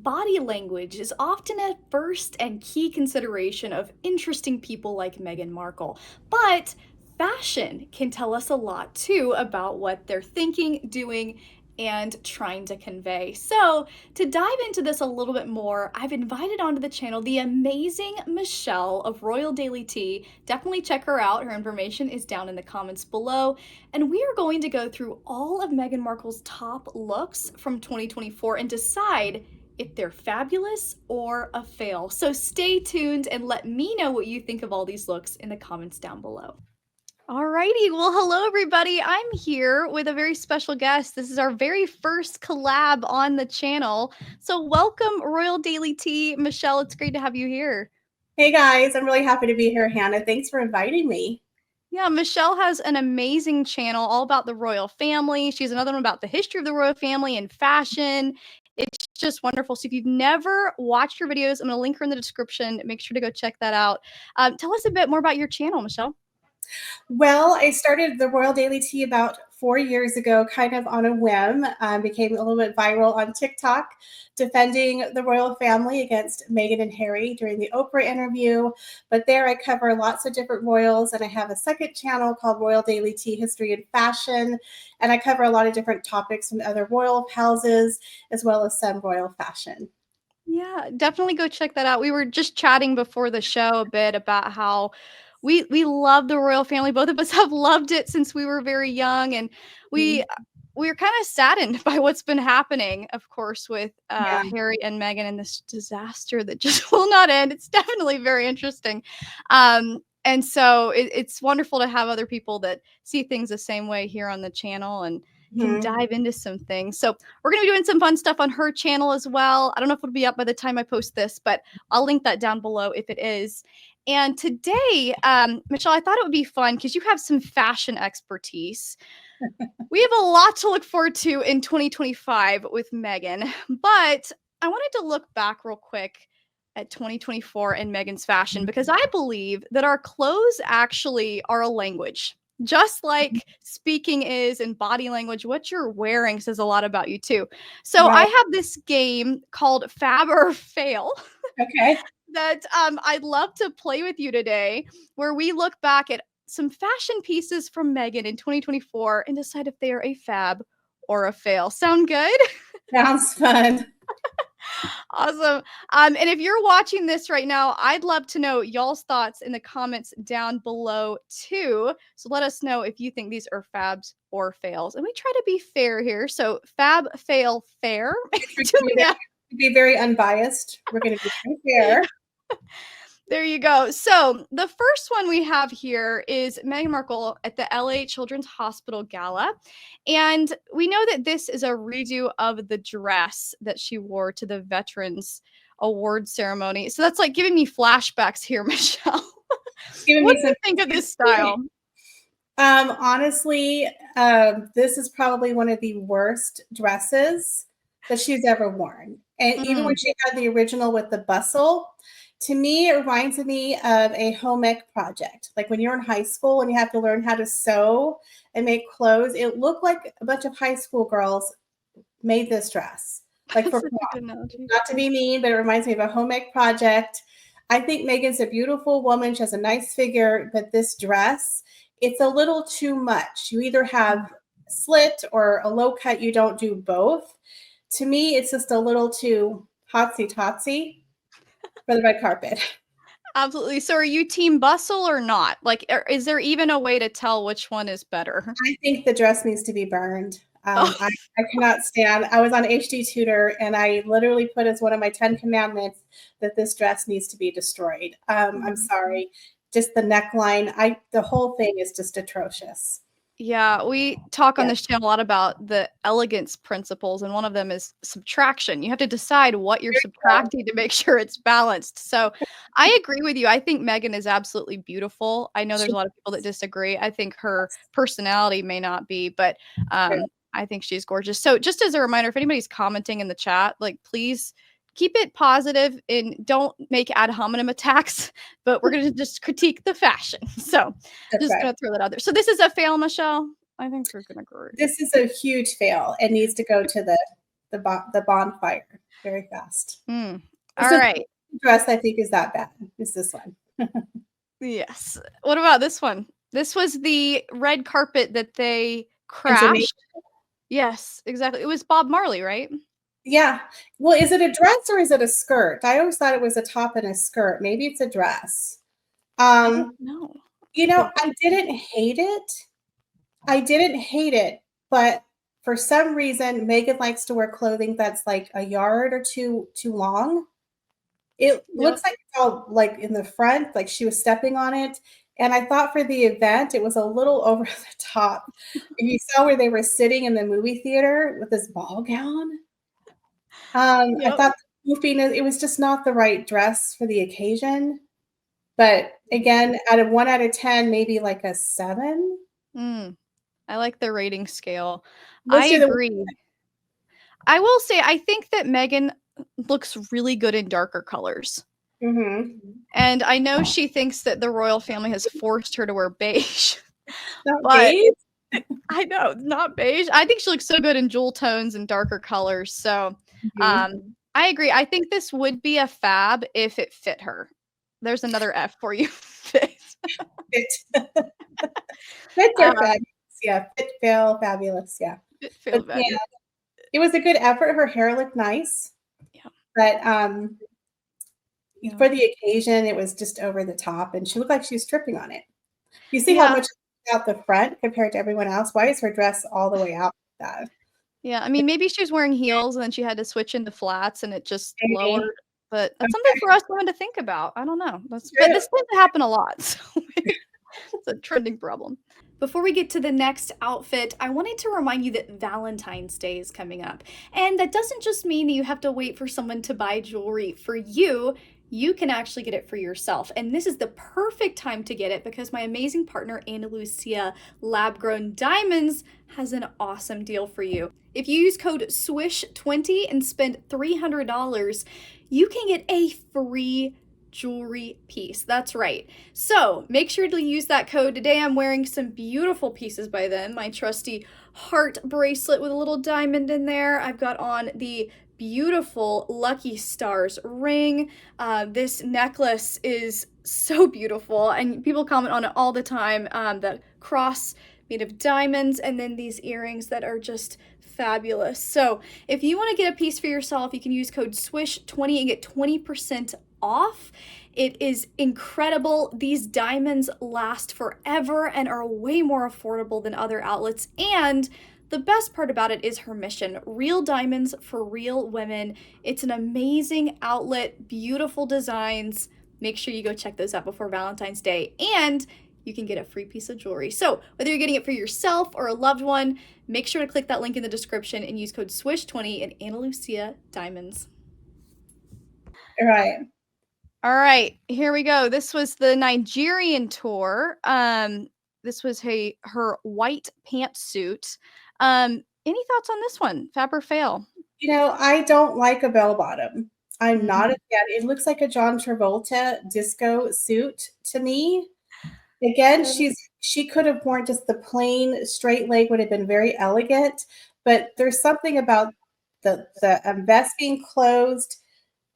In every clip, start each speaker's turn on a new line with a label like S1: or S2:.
S1: body language is often a first and key consideration of interesting people like Meghan Markle. But fashion can tell us a lot too about what they're thinking, doing, and trying to convey. So, to dive into this a little bit more, I've invited onto the channel the amazing Michelle of Royal Daily Tea. Definitely check her out. Her information is down in the comments below. And we are going to go through all of Meghan Markle's top looks from 2024 and decide if they're fabulous or a fail. So stay tuned and let me know what you think of all these looks in the comments down below. Alrighty, well, hello everybody. I'm here with a very special guest. This is our very first collab on the channel. So welcome, Royal Daily Tea. Michelle, it's great to have you here.
S2: Hey guys, I'm really happy to be here, Hannah. Thanks for inviting me.
S1: Yeah, Michelle has an amazing channel all about the royal family. She has another one about the history of the royal family and fashion. It's just wonderful. So if you've never watched her videos, I'm going to link her in the description. Make sure to go check that out. Tell us a bit more about your channel, Michelle.
S2: Well, I started the Royal Daily Tea about 4 years ago, kind of on a whim. Became a little bit viral on TikTok, defending the royal family against Meghan and Harry during the Oprah interview. But there I cover lots of different royals, and I have a second channel called Royal Daily Tea History and Fashion, and I cover a lot of different topics from other royal houses, as well as some royal fashion.
S1: Yeah, definitely go check that out. We were just chatting before the show a bit about how we love the royal family. Both of us have loved it since we were very young, and we we're kind of saddened by what's been happening, of course, with
S2: Yeah.
S1: Harry and Meghan and this disaster that just will not end. It's definitely very interesting. And so it's wonderful to have other people that see things the same way here on the channel and can dive into some things. So we're going to be doing some fun stuff on her channel as well. I don't know if it'll be up by the time I post this, but I'll link that down below if it is. And today, Michelle, I thought it would be fun because you have some fashion expertise. We have a lot to look forward to in 2025 with Meghan, but I wanted to look back real quick at 2024 and Meghan's fashion because I believe that our clothes actually are a language. Just like speaking is and body language, what you're wearing says a lot about you too. So I
S2: Right.
S1: have this game called Fab or Fail
S2: Okay.
S1: that I'd love to play with you today, where we look back at some fashion pieces from Meghan in 2024 and decide if they are a fab or a fail. Sound good?
S2: Sounds fun.
S1: Awesome. And if you're watching this right now, I'd love to know y'all's thoughts in the comments down below too. So let us know if you think these are fabs or fails. And we try to be fair here. So fab, fail, fair.
S2: To be very unbiased. We're going to be fair.
S1: There you go. So the first one we have here is Meghan Markle at the LA Children's Hospital Gala. And we know that this is a redo of the dress that she wore to the Veterans Award ceremony. So that's like giving me flashbacks here, Michelle. What do you think of this style?
S2: Honestly, this is probably one of the worst dresses that she's ever worn. And even when she had the original with the bustle, to me, it reminds me of a home ec project. Like when you're in high school and you have to learn how to sew and make clothes, it looked like a bunch of high school girls made this dress. Like for prom. Not to be mean, but it reminds me of a home ec project. I think Meghan's a beautiful woman. She has a nice figure, but this dress, it's a little too much. You either have slit or a low cut, you don't do both. To me, it's just a little too hotsy-totsy for the red carpet.
S1: Absolutely. So are you team bustle or not? Like, is there even a way to tell which one is better?
S2: I think the dress needs to be burned.
S1: Oh.
S2: I cannot stand. I was on HD Tutor, and I literally put as one of my 10 commandments that this dress needs to be destroyed. I'm sorry. Just the neckline. The whole thing is just atrocious.
S1: Yeah, we talk on this channel a lot about the elegance principles, and one of them is subtraction. You have to decide what you're subtracting to make sure it's balanced. So I agree with you. I think Meghan is absolutely beautiful. I know there's a lot of people that disagree. I think her personality may not be, but I think she's gorgeous. So just as a reminder, if anybody's commenting in the chat, like please keep it positive and don't make ad hominem attacks, but we're going to just critique the fashion. So just going to throw that out there. So this is a fail, Michelle. I think we're going to agree.
S2: This is a huge fail. It needs to go to the the bonfire very fast.
S1: Mm.
S2: It's
S1: All
S2: the
S1: right.
S2: dress I think is that bad. Is this one?
S1: Yes. What about this one? This was the red carpet that they
S2: In Jamaica.
S1: crashed. Yes, exactly. It was Bob Marley, right?
S2: Yeah. Well, is it a dress or is it a skirt? I always thought it was a top and a skirt. Maybe it's a dress.
S1: I don't
S2: Um,
S1: know.
S2: I didn't hate it. I didn't hate it, but for some reason, Megan likes to wear clothing that's like a yard or too long. It
S1: Yep.
S2: looks like it's all like in the front, like she was stepping on it. And I thought for the event, it was a little over the top. If you saw where they were sitting in the movie theater with this ball gown, I
S1: Yep.
S2: thought the goofiness, it was just not the right dress for the occasion. But again, out of 1 out of 10, maybe like a 7.
S1: Mm, I like the rating scale. I
S2: Let's do the
S1: agree. I will say I think that Megan looks really good in darker colors.
S2: mhm.
S1: And I know she thinks that the royal family has forced her to wear beige,
S2: Not
S1: but
S2: beige?
S1: I know, not beige. I think she looks so good in jewel tones and darker colors. So,
S2: Mhm.
S1: I agree. I think this would be a fab if it fit her. There's another F for you. Fit.
S2: Fit. Fits are
S1: Um,
S2: fabulous. Yeah, fit, fail, fabulous. Yeah.
S1: Fit
S2: But
S1: feel
S2: yeah,
S1: fabulous.
S2: it was a good effort. Her hair looked nice,
S1: Yeah,
S2: but
S1: yeah.
S2: for the occasion, it was just over the top, and she looked like she was tripping on it. You see how
S1: Yeah,
S2: much out the front compared to everyone else? Why is her dress all the way out like that?
S1: yeah. I mean, maybe she was wearing heels and then she had to switch into flats and it just lowered.
S2: Maybe.
S1: But that's something
S2: Okay,
S1: for us women to think about. I don't know. But
S2: true.
S1: this tends to happen a lot. So maybe it's a trending problem. Before we get to the next outfit, I wanted to remind you that Valentine's Day is coming up. And that doesn't just mean that you have to wait for someone to buy jewelry for you. You can actually get it for yourself. And this is the perfect time to get it because my amazing partner, Ana Lucia Lab Grown Diamonds, has an awesome deal for you. If you use code SWISH20 and spend $300, you can get a free jewelry piece. That's right. So make sure to use that code. Today I'm wearing some beautiful pieces by them. My trusty heart bracelet with a little diamond in there. I've got on the beautiful Lucky Stars ring. This necklace is so beautiful and people comment on it all the time. The cross made of diamonds and then these earrings that are just fabulous. So if you want to get a piece for yourself, you can use code SWISH20 and get 20% off. It is incredible. These diamonds last forever and are way more affordable than other outlets. And the best part about it is her mission, real diamonds for real women. It's an amazing outlet, beautiful designs. Make sure you go check those out before Valentine's Day. And you can get a free piece of jewelry. So, whether you're getting it for yourself or a loved one, make sure to click that link in the description and use code SWISH20 and Ana Lucia Diamonds.
S2: All right.
S1: All right, here we go. This was the Nigerian tour. This was her white pantsuit. Any thoughts on this one? Fab or fail?
S2: I don't like a bell bottom. I'm not a
S1: Mhm.
S2: fan. It looks like a John Travolta disco suit to me. Again, she could have worn just the plain straight leg would have been very elegant, but there's something about the vest being closed,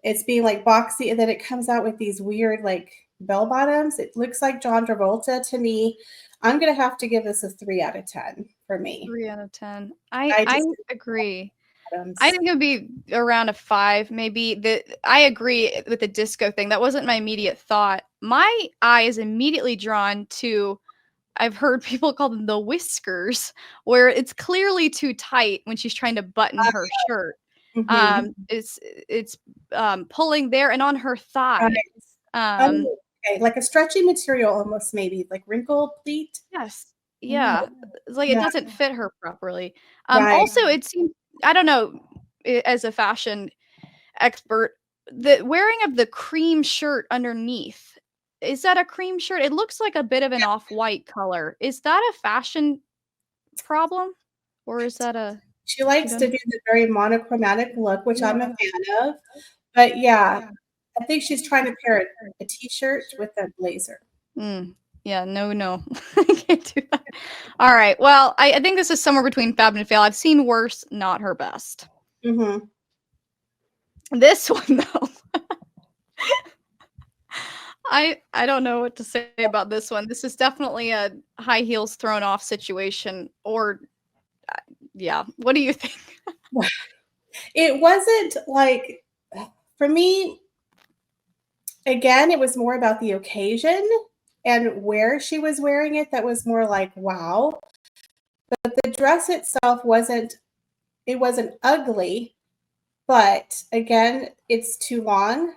S2: it's being like boxy, and then it comes out with these weird like bell bottoms. It looks like John Travolta to me. I'm gonna have to give this a 3 out of 10 for me.
S1: 3 out of 10. I
S2: I
S1: I
S2: just
S1: agree. I
S2: bottoms.
S1: think it'd be around a 5, maybe. I agree with the disco thing. That wasn't my immediate thought. My eye is immediately drawn to I've heard people call them the whiskers, where it's clearly too tight when she's trying to button her shirt.
S2: Mhm.
S1: It's pulling there and on her
S2: Right.
S1: thigh. Um,
S2: Oh, okay, like a stretchy material almost maybe, like wrinkle pleat?
S1: yes,
S2: Mm,
S1: yeah, it's like it
S2: yeah,
S1: doesn't fit her properly.
S2: right.
S1: Also, it seems I don't know, as a fashion expert, the wearing of the cream shirt underneath, is that a cream shirt? It looks like a bit of an off-white color. Is that a fashion problem? Or is that a
S2: She
S1: you
S2: likes
S1: don't
S2: to
S1: know?
S2: do the very monochromatic look, which I'm a
S1: Yeah.
S2: fan of, but yeah, I think she's trying to pair a t-shirt with a blazer.
S1: Mm. Yeah, no, no. I can't do that. Alright, well, I think this is somewhere between fab and fail. I've seen worse, not her best.
S2: Mhm.
S1: This one, though, I don't know what to say about this one. This is definitely a high heels thrown off situation or yeah. What do you think?
S2: It wasn't like for me, again, it was more about the occasion and where she was wearing it that was more like, wow. But the dress itself wasn't ugly, but again, it's too long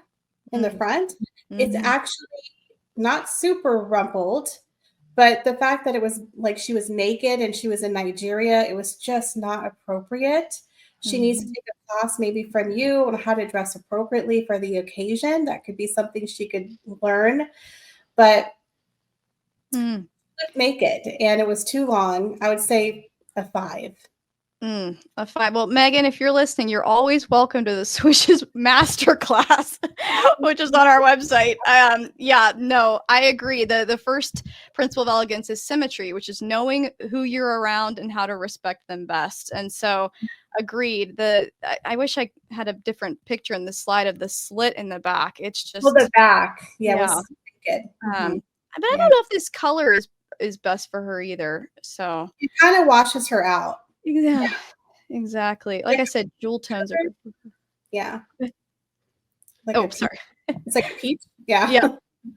S2: in the
S1: Mm,
S2: front. It's
S1: mhm,
S2: actually not super rumpled, but the fact that it was like she was naked and she was in Nigeria, it was just not appropriate. She needs to
S1: mhm,
S2: take a class maybe from you on how to dress appropriately for the occasion. That could be something she could learn, but
S1: mm.
S2: make it. And it was too long. I would say a 5.
S1: A 5. Well, Megan, if you're listening, you're always welcome to the Swish's masterclass, which is on our website. Yeah, no, I agree. The first principle of elegance is symmetry, which is knowing who you're around and how to respect them best. And so, agreed. I wish I had a different picture in the slide of the slit in the back. It's
S2: Well, the
S1: just
S2: back, yeah,
S1: yeah.
S2: was good. Mhm.
S1: But I
S2: Yeah.
S1: don't know if this color is best for her either. So
S2: It kinda washes her out.
S1: yeah, exactly. Like
S2: Like
S1: I said, jewel tones are
S2: a
S1: good.
S2: yeah, like a
S1: Oh,
S2: peach.
S1: sorry.
S2: It's like a peach? Yeah.
S1: Yeah,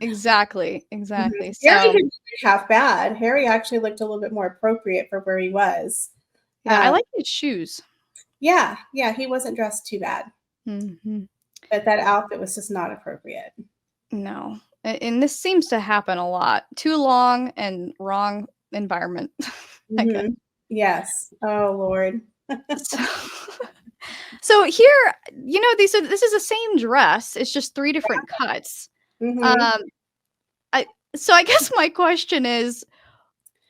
S1: exactly,
S2: Mhm.
S1: exactly.
S2: Harry
S1: So,
S2: didn't look half bad. Harry actually looked a little bit more appropriate for where he was.
S1: yeah, I
S2: Um,
S1: like his shoes.
S2: yeah, yeah, he wasn't dressed too bad,
S1: Mhm.
S2: but that outfit was just not appropriate.
S1: No, and this seems to happen a lot. Too long and wrong environment, I guess.
S2: Mhm. Yes. Oh, Lord.
S1: So so here, this is the same dress, it's just 3 different cuts.
S2: Mhm.
S1: Um, I so I guess my question is,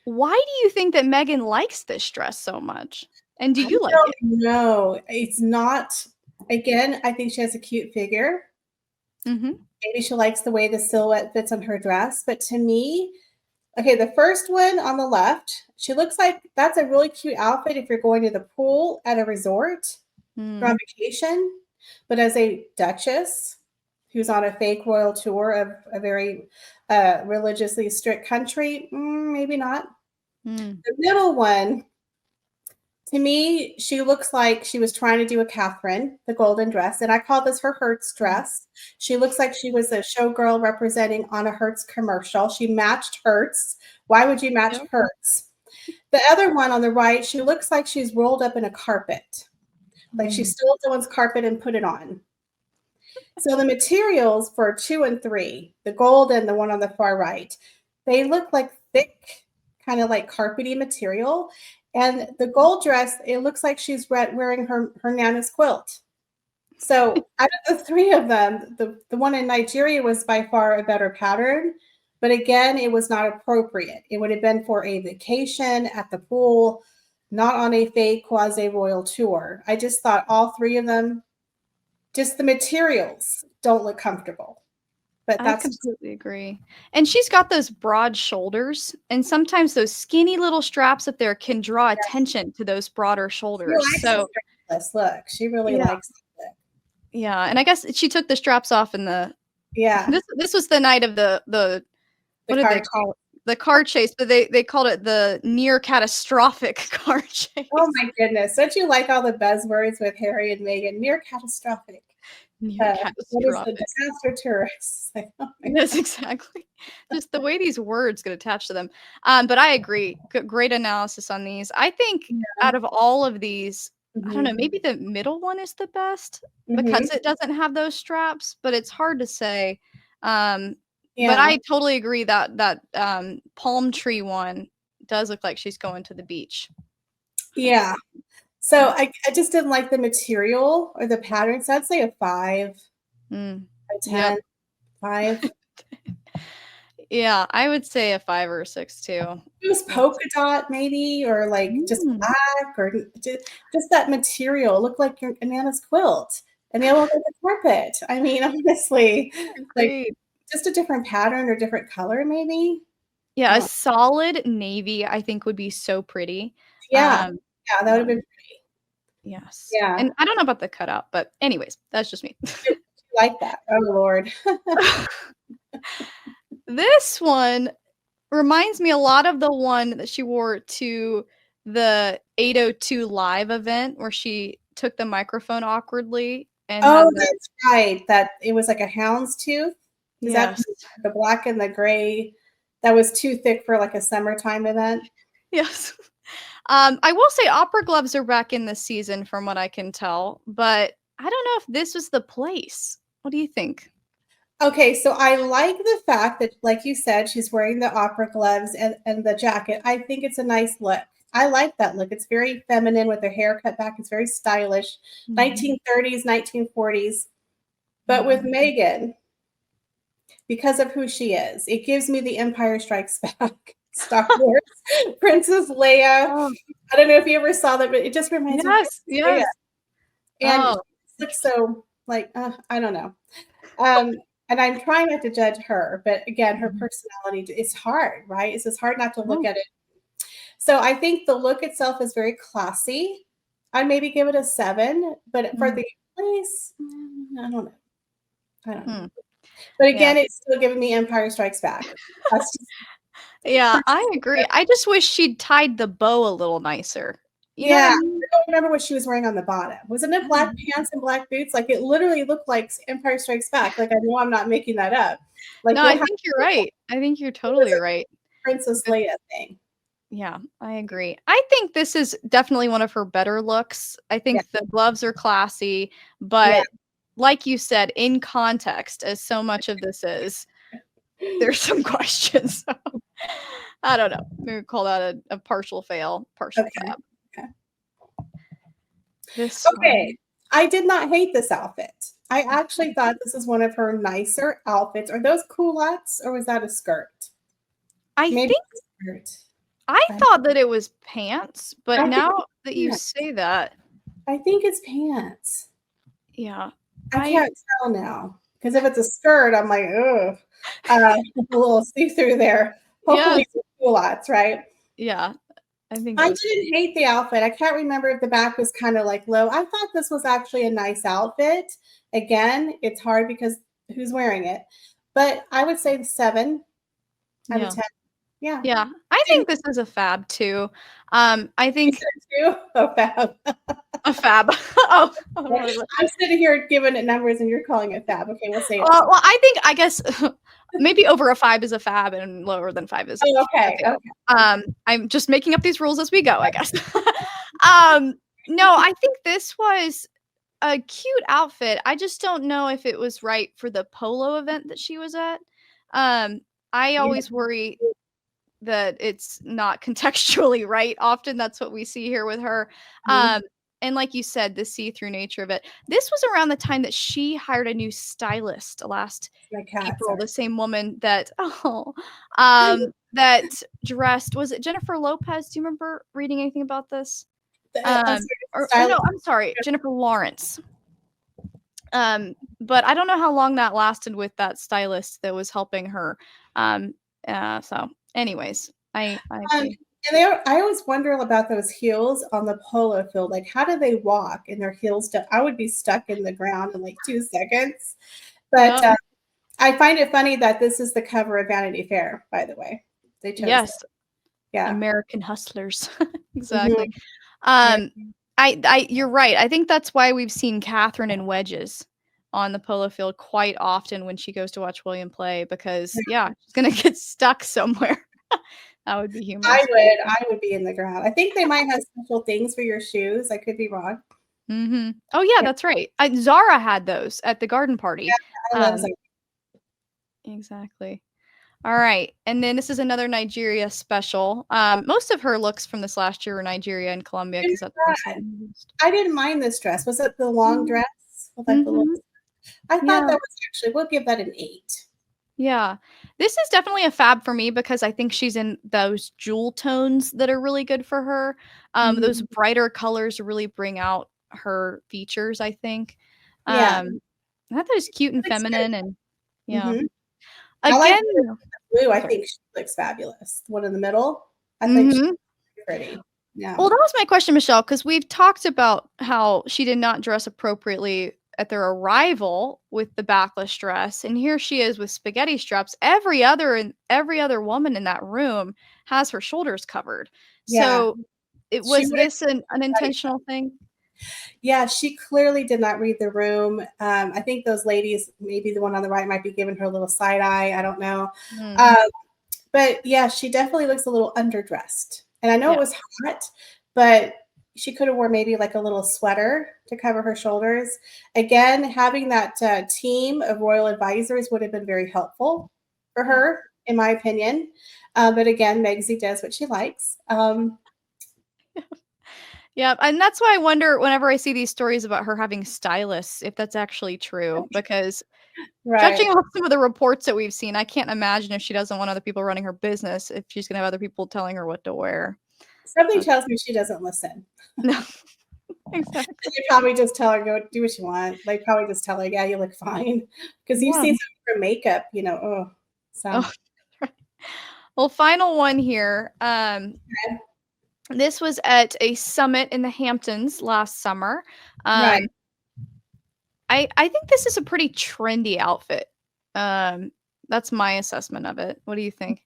S1: why do you think that Megan likes this dress so much? And do
S2: I
S1: you like
S2: don't
S1: it?
S2: know. It's not again, I think she has a cute figure.
S1: Mhm.
S2: Maybe she likes the way the silhouette fits on her dress, but to me, okay, the first one on the left, she looks like that's a really cute outfit if you're going to the pool at a resort or
S1: Mm.
S2: on vacation. But as a duchess who's on a fake royal tour of a very religiously strict country, maybe not.
S1: Mm.
S2: The middle one, to me, she looks like she was trying to do a Catherine, the golden dress, and I call this her Hertz
S1: Mm.
S2: dress. She looks like she was a showgirl representing on a Hertz commercial. She matched Hertz. Why would you match
S1: Yep.
S2: Hertz? The other one on the right, she looks like she's rolled up in a carpet, like she
S1: Mm.
S2: stole someone's carpet and put it on. So the materials for 2 and 3, the gold and the one on the far right, they look like thick, kind of like carpety material. And the gold dress, it looks like she's wearing her Nana's quilt. So out of the 3 of them, the one in Nigeria was by far a better pattern. But again, it was not appropriate. It would have been for a vacation at the pool, not on a fake quasi royal tour. I just thought all 3 of them, just the materials don't look comfortable. But
S1: I
S2: that's
S1: completely agree. And she's got those broad shoulders, and sometimes those skinny little straps up there can draw attention to those broader
S2: she
S1: shoulders.
S2: likes the
S1: So,
S2: strapless look. She really
S1: yeah,
S2: likes it.
S1: yeah, and I guess she took the straps off in the
S2: Yeah,
S1: this was the night of the
S2: the
S1: what did
S2: car
S1: they
S2: chase.
S1: call it? The car chase, but they called it the near catastrophic car
S2: Oh
S1: chase.
S2: my goodness. Don't you like all the buzzwords with Harry and Meghan? Near catastrophic.
S1: Near
S2: What is the
S1: catastrophic.
S2: disaster tourist? Like, oh my
S1: Yes, exactly. Just the way these words get attached to them. But I agree. Great analysis on these. I think
S2: God.
S1: out of all of these, I don't know,
S2: Mhm.
S1: maybe the middle one is the best because
S2: Mhm.
S1: it doesn't have those straps, but it's hard to say. Um, but
S2: Yeah.
S1: I totally agree that palm tree one does look like she's going to the beach.
S2: Yeah. So I just didn't like the material or the pattern. So I'd say a 5,
S1: Mm.
S2: a
S1: Yep.
S2: 10, 5.
S1: Yeah, I would say a 5 or a 6 too.
S2: It was polka dot maybe, or like just
S1: Mm,
S2: black, or just that material looked like your Nana's quilt, and the other one like a carpet. I mean, honestly, like
S1: agreed.
S2: just a different pattern or different color maybe.
S1: Yeah, a
S2: Uh,
S1: solid navy, I think, would be so pretty.
S2: yeah,
S1: Um,
S2: yeah, that would have
S1: um,
S2: been pretty.
S1: Yes.
S2: Yeah,
S1: And I don't know about the cutout, but anyways, that's just me.
S2: I like that. Oh, Lord.
S1: This one reminds me a lot of the one that she wore to the 802 Live event where she took the microphone awkwardly and had
S2: Oh,
S1: the
S2: that's right. That it was like a houndstooth. Is that
S1: yes.
S2: the black and the gray that was too thick for like a summertime event?
S1: Yes. I will say opera gloves are back in this season from what I can tell, but I don't know if this was the place. What do you think?
S2: Okay, so I like the fact that, like you said, she's wearing the opera gloves and the jacket. I think it's a nice look. I like that look. It's very feminine with her hair cut back. It's very stylish.
S1: Mhm,
S2: 1930s, 1940s. But with
S1: mhm.
S2: Meghan, because of who she is, it gives me the Empire Strikes Back, Star Wars, Princess Leia.
S1: Oh,
S2: I don't know if you ever saw that, but it just reminds me of
S1: yes,
S2: Princess Leia.
S1: yes.
S2: And
S1: Oh,
S2: she looks so like, I don't know. Um, and I'm trying not to judge her, but again, her
S1: mhm.
S2: personality, it's hard, right? It's just hard not to look
S1: Oh,
S2: at it. So I think the look itself is very classy. I'd maybe give it a 7, but for
S1: mm,
S2: the place, I don't know. I don't know.
S1: hmm,
S2: But
S1: yeah.
S2: again, it's still giving me Empire Strikes Back. That's just
S1: Yeah, I agree. I just wish she'd tied the bow a little nicer. You know what
S2: yeah,
S1: I
S2: I
S1: mean?
S2: don't remember what she was wearing on the bottom. Wasn't it black pants and black boots? Like, it literally looked like Empire Strikes Back. Like, I know I'm not making that up. Like,
S1: No,
S2: you'll
S1: I
S2: have
S1: think
S2: to
S1: you're
S2: look at
S1: right. I think you're
S2: it was
S1: totally
S2: a
S1: right.
S2: Princess
S1: This
S2: Leia thing.
S1: yeah, I agree. I think this is definitely one of her better looks. I
S2: Yeah,
S1: think the gloves are classy,
S2: yeah.
S1: but like you said, in context, as so much of this is, there's some questions. So, I don't know. Maybe call that a partial fail, partial
S2: Okay,
S1: fab.
S2: okay.
S1: This
S2: Okay,
S1: one.
S2: I did not hate this outfit. I actually thought this is one of her nicer outfits. Are those culottes or was that a skirt?
S1: I
S2: Maybe
S1: think
S2: it's a skirt.
S1: I
S2: I
S1: thought that it was pants, but
S2: I think
S1: now
S2: it's
S1: that you
S2: pants.
S1: say that,
S2: I think it's pants.
S1: yeah.
S2: I
S1: I
S2: can't tell now because if it's a skirt, I'm like, ugh, a little see-through there. Hopefully,
S1: yes,
S2: it's culottes, right?
S1: yeah, I think it
S2: I
S1: was
S2: didn't hate the outfit. I can't remember if the back was kind of like low. I thought this was actually a nice outfit. Again, it's hard because who's wearing it? But I would say 7 out of
S1: yeah.
S2: 10. Yeah.
S1: Yeah, I
S2: Didn't
S1: think this is a fab too. I
S2: you
S1: think
S2: said 2? Oh, fab.
S1: a fab. Oh, I don't know.
S2: I'm sitting here giving it numbers and you're calling it fab. Okay, we'll say it.
S1: Well, I guess maybe over a 5 is a fab and lower than 5 is
S2: Oh,
S1: a
S2: okay.
S1: fail.
S2: Okay.
S1: I'm just making up these rules as we go, I guess. Um, no, I think this was a cute outfit. I just don't know if it was right for the polo event that she was at. Um, I
S2: Yeah.
S1: always worry that it's not contextually right. Often that's what we see here with her.
S2: Mhm.
S1: Um, and like you said, the see-through nature of it. This was around the time that she hired a new stylist last
S2: My cat,
S1: April,
S2: sorry.
S1: the same woman that that dressed was it Jennifer Lopez? Do you remember reading anything about this?
S2: I'm sorry,
S1: Or no,
S2: stylist.
S1: I'm sorry, Jennifer Lawrence. But I don't know how long that lasted with that stylist that was helping her. Um, so anyways, I
S2: Um,
S1: agree.
S2: and I always wonder about those heels on the polo field. Like, how do they walk in their heels? I would be stuck in the ground in like 2 seconds. But
S1: Yep.
S2: I find it funny that this is the cover of Vanity Fair, by the way. They chose it.
S1: Yes,
S2: Yeah.
S1: American hustlers.
S2: Mhm.
S1: Exactly.
S2: Yeah.
S1: Um, I you're right. I think that's why we've seen Catherine in wedges on the polo field quite often when she goes to watch William play because, yeah, she's gonna get stuck somewhere. That would be humorous.
S2: I would be in the ground. I think they might have special things for your shoes. I could be wrong.
S1: Mhm. Oh, yeah,
S2: Yeah,
S1: that's right. Zara had those at the garden party.
S2: I love
S1: Um,
S2: Zara.
S1: exactly. Alright, and then this is another Nigeria special. Most of her looks from this last year were Nigeria and Colombia
S2: You know
S1: because that's where we saw
S2: what?
S1: them most.
S2: I didn't mind this dress. Was it the long
S1: Mhm.
S2: dress with like the little
S1: Mhm.
S2: I thought
S1: Yeah.
S2: that was actually we'll give that an 8.
S1: Yeah. This is definitely a fab for me because I think she's in those jewel tones that are really good for her. Those
S2: Mhm.
S1: brighter colors really bring out her features, I think.
S2: Yeah,
S1: I thought it was cute and
S2: looks good.
S1: feminine and yeah.
S2: Mhm. I like
S1: Again
S2: the blue. I
S1: sorry.
S2: think she looks fabulous. The one in the middle, I think she's
S1: Mhm.
S2: pretty. Yeah.
S1: Well, that was my question, Michelle, because we've talked about how she did not dress appropriately at their arrival with the backless dress, and here she is with spaghetti straps. Every other woman in that room has her shoulders covered.
S2: Yeah.
S1: So, it
S2: She
S1: was
S2: would have
S1: this an
S2: studied.
S1: unintentional thing?
S2: Yeah, she clearly did not read the room. I think those ladies, maybe the one on the right might be giving her a little side eye. I don't know.
S1: Mm,
S2: Um, but yeah, she definitely looks a little underdressed. And I know it
S1: yeah,
S2: was hot, but she could have worn maybe like a little sweater to cover her shoulders. Again, having that team of royal advisors would have been very helpful for
S1: yeah.
S2: her, in my opinion. But again, Megsy does what she likes.
S1: Yeah, and that's why I wonder whenever I see these stories about her having stylists, if that's actually true, because judging
S2: Right.
S1: off some of the reports that we've seen, I can't imagine if she doesn't want other people running her business, if she's gonna have other people telling her what to wear.
S2: Something
S1: Uh,
S2: tells me she doesn't listen.
S1: no, exactly.
S2: They probably just tell her, "Go do what you want." They probably just tell her, "Yeah, you look fine." Because you've
S1: Yeah.
S2: seen some of her makeup, oh, so
S1: Oh, right. Well, final one here. This was at a summit in the Hamptons last summer.
S2: right.
S1: Um, I think this is a pretty trendy outfit. Um, that's my assessment of it. What do you think?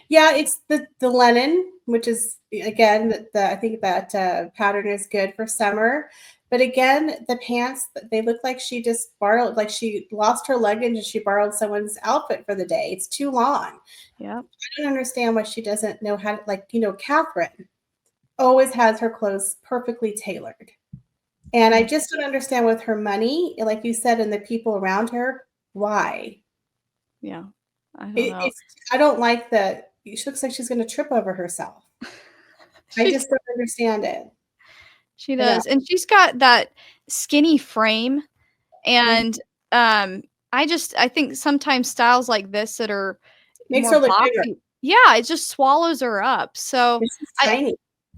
S2: Yeah, it's the linen, which is again, I think that, pattern is good for summer, but again, the pants, they look like she just borrowed like she lost her luggage and she borrowed someone's outfit for the day. It's too long.
S1: Yep.
S2: I don't understand why she doesn't know how to like, Catherine always has her clothes perfectly tailored. And I
S1: Mm,
S2: just don't understand with her money, like you said, and the people around her, why?
S1: yeah. I don't know.
S2: It's I don't like that she looks like she's gonna trip over herself. I
S1: She
S2: just don't understand it.
S1: she
S2: I know.
S1: does, and she's got that skinny frame,
S2: Mhm.
S1: and, I think sometimes styles like this that are
S2: Makes
S1: more
S2: her look bigger,
S1: boxy, yeah, it just swallows her up, so
S2: and she's
S1: I
S2: tiny.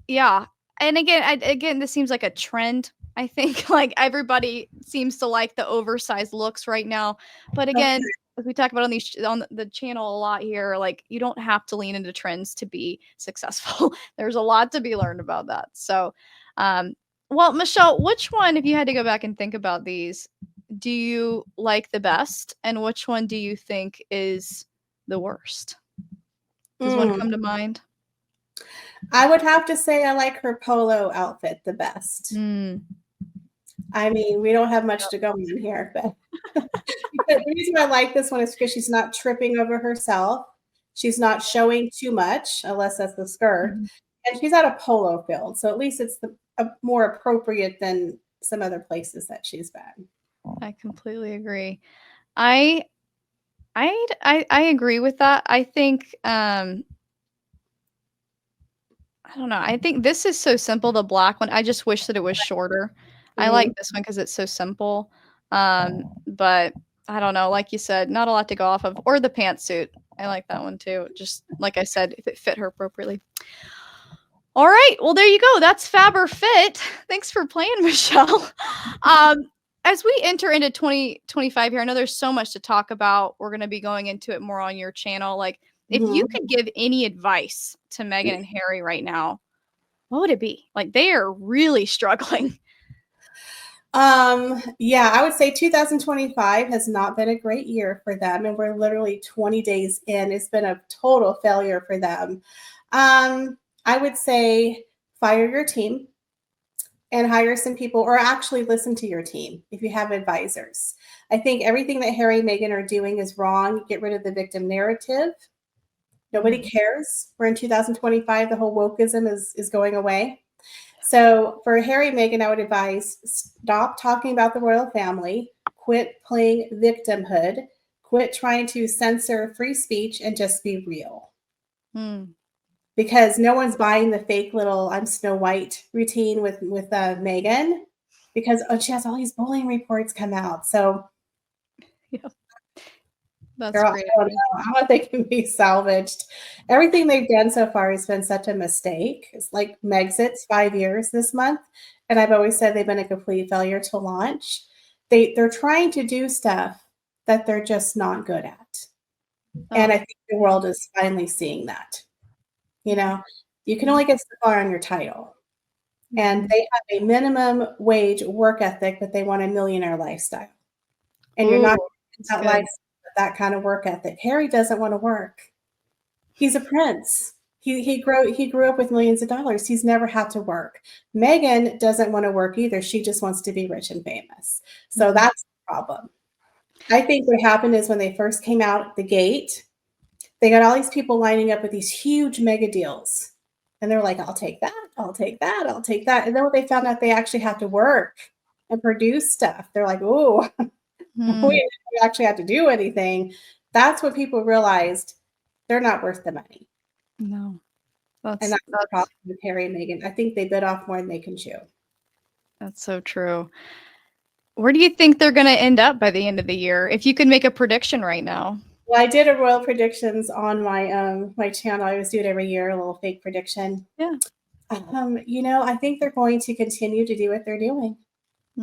S1: yeah, and again, this seems like a trend, I think, like, everybody seems to like the oversized looks right now, but
S2: Okay.
S1: again, as we talk about on the channel a lot here, like, you don't have to lean into trends to be successful. There's a lot to be learned about that, so, um well, Michelle, which one, if you had to go back and think about these, do you like the best, and which one do you think is the worst? Does one
S2: Mm.
S1: come to mind?
S2: I would have to say I like her polo outfit the best.
S1: Mm,
S2: I mean, we don't have much
S1: yep,
S2: to go on here, but because the reason I like this one is because she's not tripping over herself. She's not showing too much, unless that's the skirt,
S1: mhm.
S2: and she's at a polo field, so at least it's more appropriate than some other places that she's been.
S1: I completely agree. I I agree with that. I think, I don't know, I think this is so simple, the black one, I just wish that it was shorter. I like
S2: Mhm.
S1: this one because it's so simple, but I don't know, like you said, not a lot to go off of, or the pantsuit. I like that one too, just like I said, if it fit her appropriately. All right. Well, there you go. That's Fab or Fit. Thanks for playing, Michelle. Um, as we enter into 2025 here, I know there's so much to talk about. We're going to be going into it more on your channel. Like, if you
S2: Mhm.
S1: could give any advice to Meghan and Harry right now, what would it be? Like, they are really struggling.
S2: Yeah, I would say 2025 has not been a great year for them, and we're literally 20 days in. It's been a total failure for them. I would say fire your team and hire some people, or actually listen to your team if you have advisors. I think everything that Harry and Meghan are doing is wrong. Get rid of the victim narrative. Nobody
S1: Mhm.
S2: cares. We're in 2025. The whole wokeism is going away. So for Harry and Meghan, I would advise stop talking about the royal family, quit playing victimhood, quit trying to censor free speech, and just be real.
S1: Mm,
S2: Because no one's buying the fake little "I'm Snow White" routine with Meghan, because she has all these bullying reports come out. So
S1: yeah, that's
S2: girl,
S1: great
S2: I don't
S1: advice.
S2: know how they can be salvaged. Everything they've done so far has been such a mistake. It's like Megxit's 5 years this month, and I've always said they've been a complete failure to launch. They're trying to do stuff that they're just not good at, and
S1: Oh,
S2: I think the
S1: yeah.
S2: world is finally seeing that. You
S1: Yeah.
S2: know, You can only get so far on your title. And
S1: Mhm.
S2: they have a minimum wage work ethic, but they want a millionaire lifestyle. And you're
S1: Ooh,
S2: not
S1: that's
S2: that
S1: good.
S2: lifestyle with that kind of work ethic. Harry doesn't want to work. He's a prince. He grew up with millions of dollars. He's never had to work. Meghan doesn't want to work either. She just wants to be rich and famous. So
S1: Mhm.
S2: that's the problem. I think what happened is when they first came out the gate, they got all these people lining up with these huge mega deals. And they're like, I'll take that, I'll take that, I'll take that. And then when they found out they actually have to work and produce stuff, they're like, oh, we
S1: Mm,
S2: didn't actually have to do anything. That's what people realized they're not worth the money.
S1: no,
S2: And
S1: that's
S2: that's the problem with Harry and Meghan. I think they bit off more than they can chew.
S1: that's so true. Where do you think they're gonna end up by the end of the year? If you could make a prediction right now.
S2: Well, I did a royal predictions on my channel. I always do it every year, a little fake prediction.
S1: Yeah.
S2: I think they're going to continue to do what they're doing.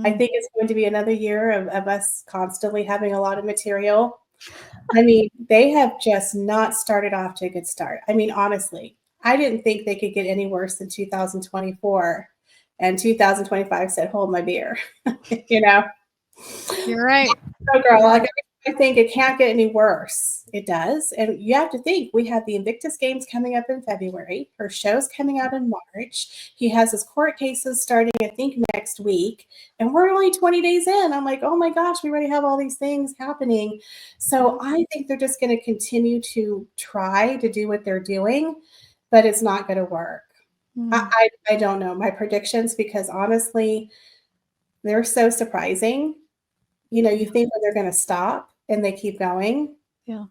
S2: I
S1: Mm.
S2: think it's going to be another year of us constantly having a lot of material. I mean, they have just not started off to a good start. I mean, honestly, I didn't think they could get any worse than 2024. And 2025 said, hold my beer, you know?
S1: You're right.
S2: Oh, girl,
S1: You're
S2: like,
S1: right.
S2: I think it can't get any worse. It does. And you have to think we have the Invictus Games coming up in February. Her show's coming out in March. He has his court cases starting, I think, next week. And we're only 20 days in. I'm like, oh my gosh, we already have all these things happening.
S1: Yeah.
S2: So I think they're just going to continue to try to do what they're doing, but it's not going to work. I,
S1: Mm.
S2: I don't know my predictions because honestly, they're so surprising. You think when they're gonna stop and they keep going.
S1: Yeah.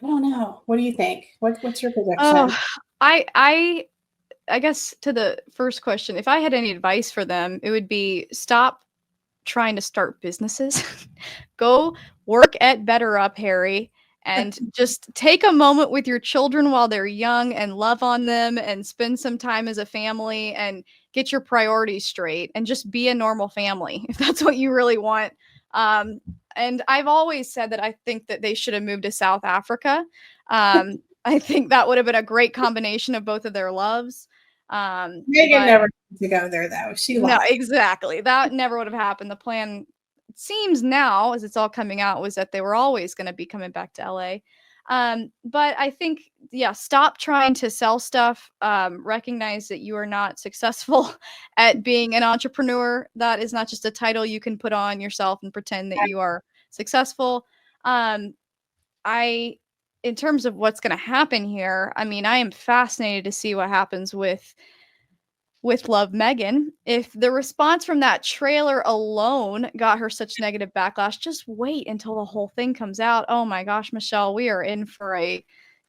S2: I don't know. What do you think? What's your prediction?
S1: Oh, I I I guess to the first question, if I had any advice for them, it would be stop trying to start businesses. Go work at Better Up, Harry, and just take a moment with your children while they're young and love on them and spend some time as a family and get your priorities straight and just be a normal family if that's what you really want. Um, and I've always said that I think that they should have moved to South Africa. I think that would have been a great combination of both of their loves.
S2: Megan
S1: But
S2: never wanted to go there though. She
S1: no,
S2: lied.
S1: exactly. That never would have happened. The plan, it seems now, as it's all coming out, was that they were always going to be coming back to LA. But I think, yeah, stop trying to sell stuff. Recognize that you are not successful at being an entrepreneur. That is not just a title you can put on yourself and pretend that you are successful. Um, I, in terms of what's going to happen here, I mean, I am fascinated to see what happens with Love Megan. If the response from that trailer alone got her such negative backlash, just wait until the whole thing comes out. Oh my gosh, Michelle, we are in for a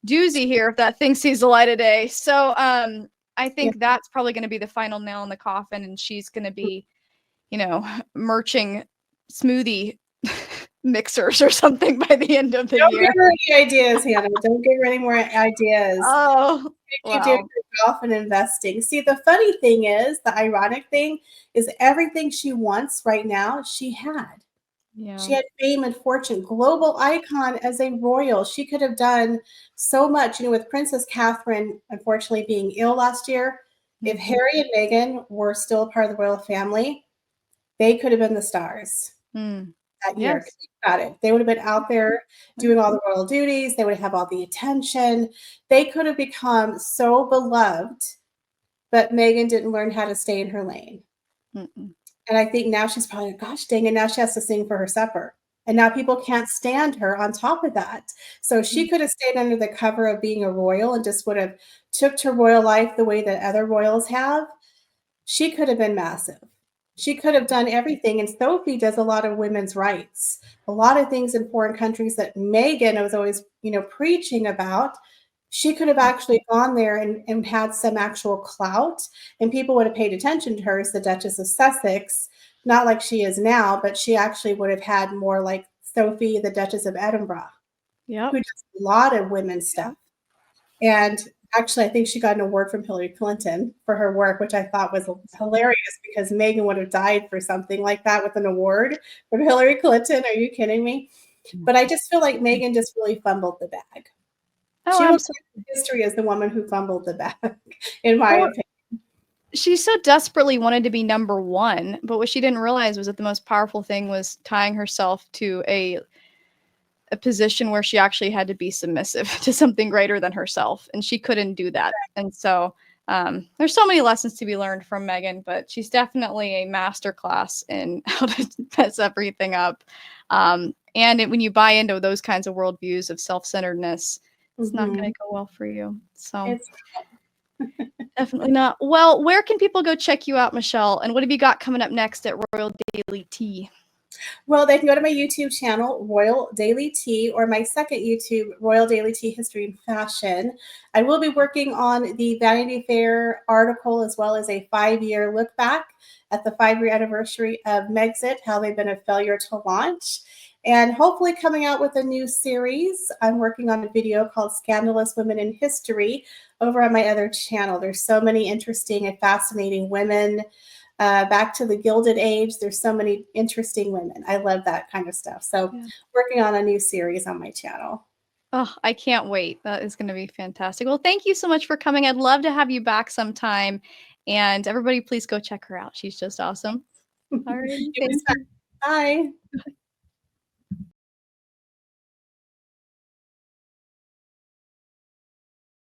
S1: doozy here if that thing sees the light of day. So I
S2: Yeah.
S1: think that's probably going to be the final nail in the coffin, and she's going to be, merching smoothie mixers or something by the end of the
S2: Don't give
S1: year.
S2: her any ideas, Hannah. Don't give her any more ideas.
S1: Oh,
S2: Keep doing
S1: wow.
S2: your golf and investing. See, the funny thing is, the ironic thing is everything she wants right now, she had.
S1: Yeah.
S2: She had fame and fortune, global icon as a royal. She could have done so much, with Princess Catherine unfortunately being ill last year. If
S1: Mhm.
S2: Harry and Meghan were still a part of the royal family, they could have been the stars
S1: Mm.
S2: that year.
S1: Yes.
S2: Think about it. They would have been out there doing all the royal duties. They would have all the attention. They could have become so beloved, but Meghan didn't learn how to stay in her lane.
S1: Mm-mm.
S2: And I think now she's probably, gosh dang it, now she has to sing for her supper. And now people can't stand her on top of that. So she could have stayed under the cover of being a royal and just would have took to royal life the way that other royals have. She could have been massive. She could have done everything. And Sophie does a lot of women's rights, a lot of things in foreign countries that Meghan was always, preaching about. She could have actually gone there and had some actual clout, and people would have paid attention to her as the Duchess of Sussex, not like she is now, but she actually would have had more like Sophie, the Duchess of Edinburgh,
S1: Yep.
S2: who does a lot of women's stuff. And actually, I think she got an award from Hillary Clinton for her work, which I thought was hilarious because Meghan would have died for something like that with an award from Hillary Clinton. Are you kidding me? But I just feel like Meghan just really fumbled the bag.
S1: Oh,
S2: She will go
S1: absolutely.
S2: in history as the woman who fumbled the bag, in my
S1: Well,
S2: opinion.
S1: she so desperately wanted to be number 1, but what she didn't realize was that the most powerful thing was tying herself to a position where she actually had to be submissive to something greater than herself, and she couldn't do that. And so, there's so many lessons to be learned from Meghan, but she's definitely a masterclass in how to mess everything up. When you buy into those kinds of worldviews of self-centeredness, it's not going
S2: Mhm.
S1: to go well for you. So
S2: It's
S1: definitely not. Well, where can people go check you out, Michelle? And what have you got coming up next at Royal Daily Tea?
S2: Well, they can go to my YouTube channel, Royal Daily Tea, or my second YouTube, Royal Daily Tea History and Fashion. I will be working on the Vanity Fair article as well as a 5-year look back at the 5-year anniversary of Megxit, how they've been a failure to launch. And hopefully coming out with a new series. I'm working on a video called Scandalous Women in History over on my other channel. There's so many interesting and fascinating women back to the Gilded Age. There's so many interesting women. I love that kind of stuff. So,
S1: Yeah.
S2: working on a new series on my channel.
S1: Oh, I can't wait. That is gonna be fantastic. Well, thank you so much for coming. I'd love to have you back sometime, and everybody please go check her out. She's just awesome. Alrighty,
S2: It was
S1: thank
S2: fun.
S1: you.
S2: Bye.